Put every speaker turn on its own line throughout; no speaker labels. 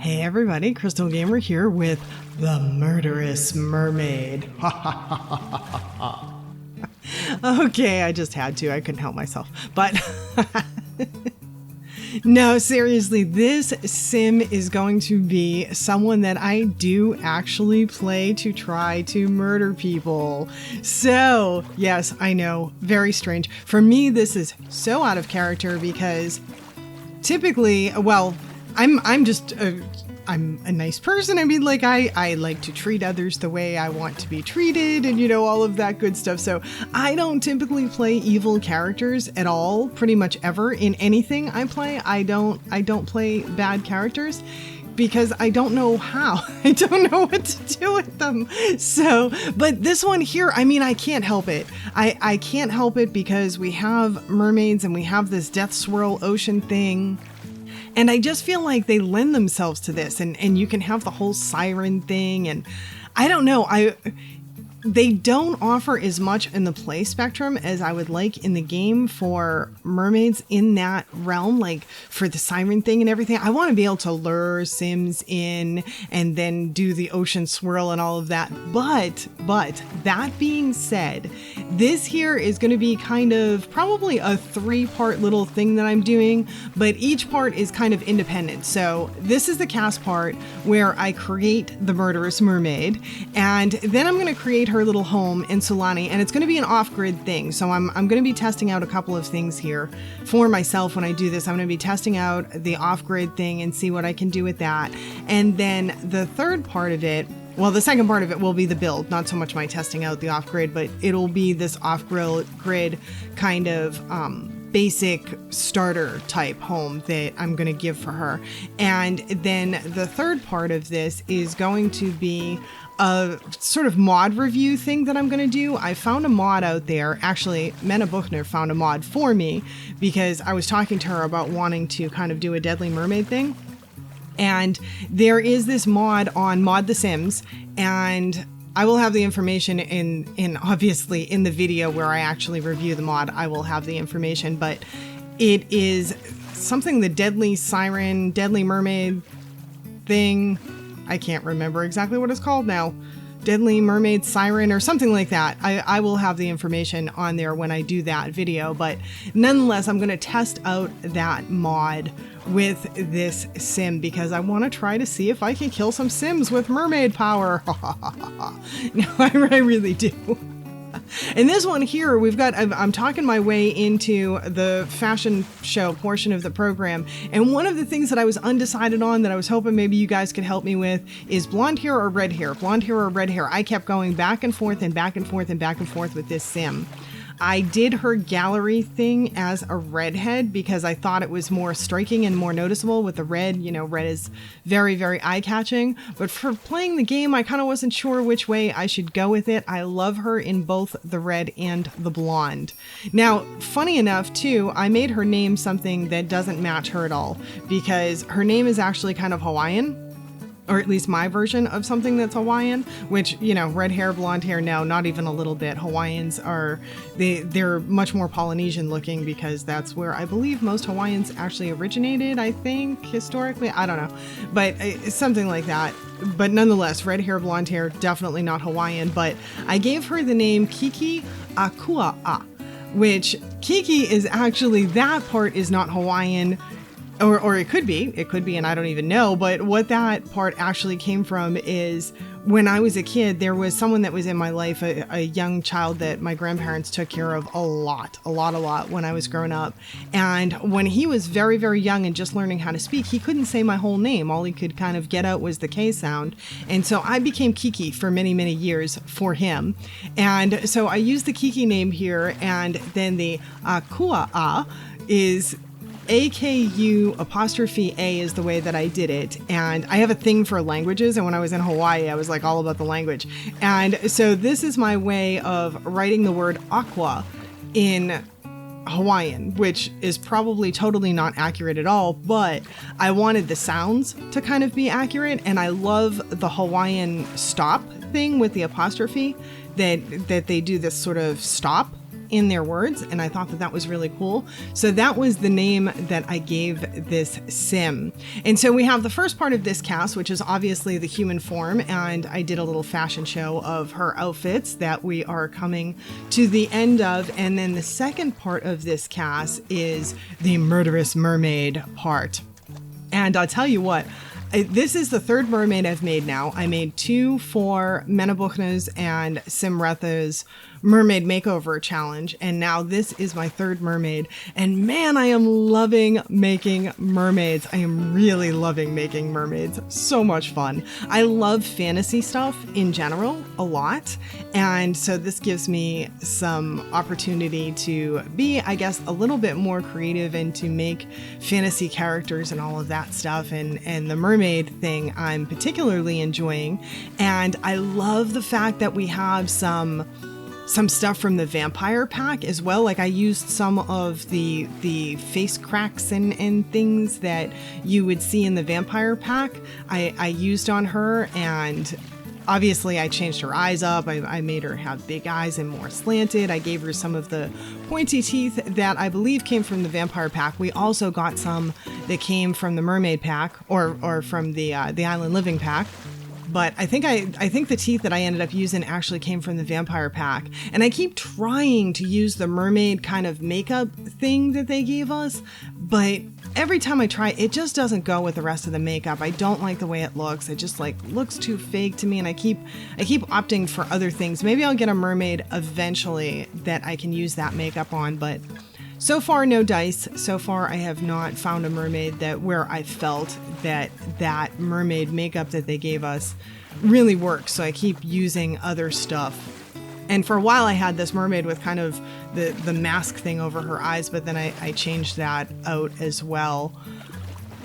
Hey everybody, Crystal Gamer here with the Murderess Mermaid. Okay, I just had to. I couldn't help myself. But no, seriously, this sim is going to be someone that I do actually play to try to murder people. So, yes, I know, very strange. For me, this is so out of character because typically, well, I'm a nice person. I mean, like, I like to treat others the way I want to be treated and, you know, all of that good stuff. So I don't typically play evil characters at all, pretty much ever in anything I play. I don't play bad characters because I don't know how. I don't know what to do with them. So, but this one here, I mean, I can't help it. I can't help it because we have mermaids and we have this death swirl ocean thing. And I just feel like they lend themselves to this, and you can have the whole Siren thing, and I don't know, they don't offer as much in the play spectrum as I would like in the game for mermaids in that realm, like for the Siren thing and everything. I want to be able to lure Sims in and then do the ocean swirl and all of that. But that being said, this here is going to be kind of probably a 3-part little thing that I'm doing, but each part is kind of independent. So this is the CAS part where I create the Murderess Mermaid, and then I'm going to create her little home in Sulani, and it's going to be an off-grid thing. So I'm going to be testing out a couple of things here for myself when I do this. I'm going to be testing out the off-grid thing and see what I can do with that. And then the third part of it, well, the second part of it will be the build, not so much my testing out the off-grid, but it'll be this off-grid kind of basic starter type home that I'm going to give for her. And then the third part of this is going to be a sort of mod review thing that I'm going to do. I found a mod out there. Actually, Mena Buchner found a mod for me because I was talking to her about wanting to kind of do a Deadly Mermaid thing. And there is this mod on Mod The Sims, and I will have the information in obviously in the video where I actually review the mod. I will have the information, but it is something, the Deadly Siren, Deadly Mermaid thing. I can't remember exactly what it's called now. Deadly Mermaid Siren or something like that. I will have the information on there when I do that video, but nonetheless, I'm going to test out that mod with this sim because I want to try to see if I can kill some Sims with mermaid power. No, I really do. And this one here, I'm talking my way into the fashion show portion of the program. And one of the things that I was undecided on that I was hoping maybe you guys could help me with is blonde hair or red hair, blonde hair or red hair. I kept going back and forth and back and forth and back and forth with this sim. I did her gallery thing as a redhead because I thought it was more striking and more noticeable with the red. You know, red is very, very eye-catching. But for playing the game, I kind of wasn't sure which way I should go with it. I love her in both the red and the blonde. Now, funny enough, too, I made her name something that doesn't match her at all because her name is actually kind of Hawaiian. Or at least my version of something that's Hawaiian, which, you know, red hair, blonde hair, no, not even a little bit. Hawaiians are, they're much more Polynesian looking because that's where I believe most Hawaiians actually originated, I think, historically. I don't know, but something like that. But nonetheless, red hair, blonde hair, definitely not Hawaiian, but I gave her the name Kiki Aku'a, which Kiki is actually, that part is not Hawaiian. Or it could be, and I don't even know, but what that part actually came from is when I was a kid, there was someone that was in my life, a young child that my grandparents took care of a lot when I was growing up. And when he was very, very young and just learning how to speak, he couldn't say my whole name. All he could kind of get out was the K sound. And so I became Kiki for many, many years for him. And so I used the Kiki name here, and then the Aku'a is AKU''A is the way that I did it. And I have a thing for languages. And when I was in Hawaii, I was like all about the language. And so this is my way of writing the word aqua in Hawaiian, which is probably totally not accurate at all, but I wanted the sounds to kind of be accurate. And I love the Hawaiian stop thing with the apostrophe that they do this sort of stop in their words, and I thought that that was really cool. So that was the name that I gave this sim. And so we have the first part of this cast, which is obviously the human form, and I did a little fashion show of her outfits that we are coming to the end of. And then the second part of this cast is the Murderess Mermaid part. And I'll tell you what, this is the third mermaid I've made now. I made 2 for Menabuchna's and Simretha's mermaid makeover challenge, and now this is my third mermaid. And man, I am loving making mermaids. I am really loving making mermaids. So much fun. I love fantasy stuff in general a lot, and so this gives me some opportunity to be, I guess, a little bit more creative and to make fantasy characters and all of that stuff. And the mermaid thing I'm particularly enjoying, and I love the fact that we have some stuff from the vampire pack as well. Like I used some of the face cracks and things that you would see in the vampire pack. I used on her, and obviously I changed her eyes up. I made her have big eyes and more slanted. I gave her some of the pointy teeth that I believe came from the vampire pack. We also got some that came from the mermaid pack or from the island living pack. But I think the teeth that I ended up using actually came from the vampire pack. And I keep trying to use the mermaid kind of makeup thing that they gave us, but every time I try, it just doesn't go with the rest of the makeup. I don't like the way it looks. It just looks too fake to me, and I keep opting for other things. Maybe I'll get a mermaid eventually that I can use that makeup on, but so far, no dice. So far, I have not found a mermaid where I felt that mermaid makeup that they gave us really works. So I keep using other stuff. And for a while, I had this mermaid with kind of the mask thing over her eyes, but then I changed that out as well.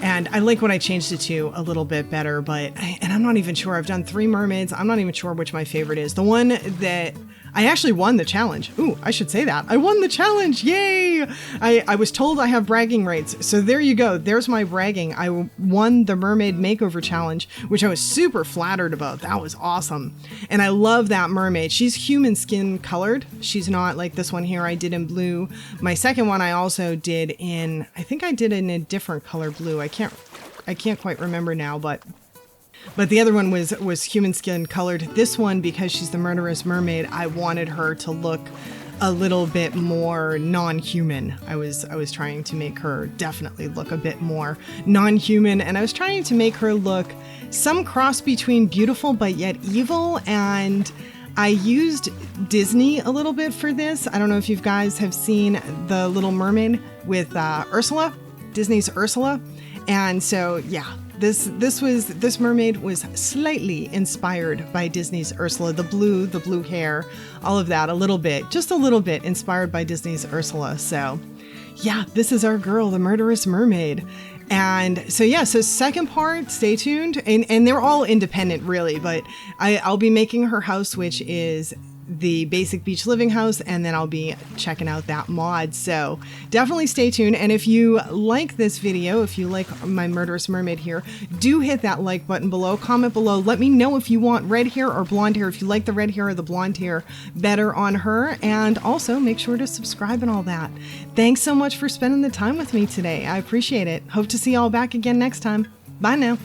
And I like what I changed it to a little bit better, and I'm not even sure. I've done 3 mermaids. I'm not even sure which my favorite is. The one that I actually won the challenge. Ooh, I should say that. I won the challenge. Yay! I was told I have bragging rights. So there you go. There's my bragging. I won the mermaid makeover challenge, which I was super flattered about. That was awesome. And I love that mermaid. She's human skin colored. She's not like this one here I did in blue. My second one I also did I think I did in a different color blue. I can't quite remember now, but the other one was human skin colored. This one, because she's the Murderess Mermaid, I wanted her to look a little bit more non-human. I was trying to make her definitely look a bit more non-human, and I was trying to make her look some cross between beautiful but yet evil. And I used Disney a little bit for this. I don't know if you guys have seen The Little Mermaid with Ursula, Disney's Ursula. And so, yeah, this mermaid was slightly inspired by Disney's Ursula, the blue hair, all of that, just a little bit inspired by Disney's Ursula. So yeah, this is our girl, the Murderess Mermaid. And so, yeah, so second part, stay tuned. And they're all independent really, but I'll be making her house, which is the basic beach living house, and then I'll be checking out that mod. So definitely stay tuned. And if you like this video, if you like my Murderous Mermaid here, do hit that like button below, comment below, let me know if you want red hair or blonde hair, if you like the red hair or the blonde hair better on her, and also make sure to subscribe and all that. Thanks so much for spending the time with me today. I appreciate it. Hope to see y'all back again next time. Bye now.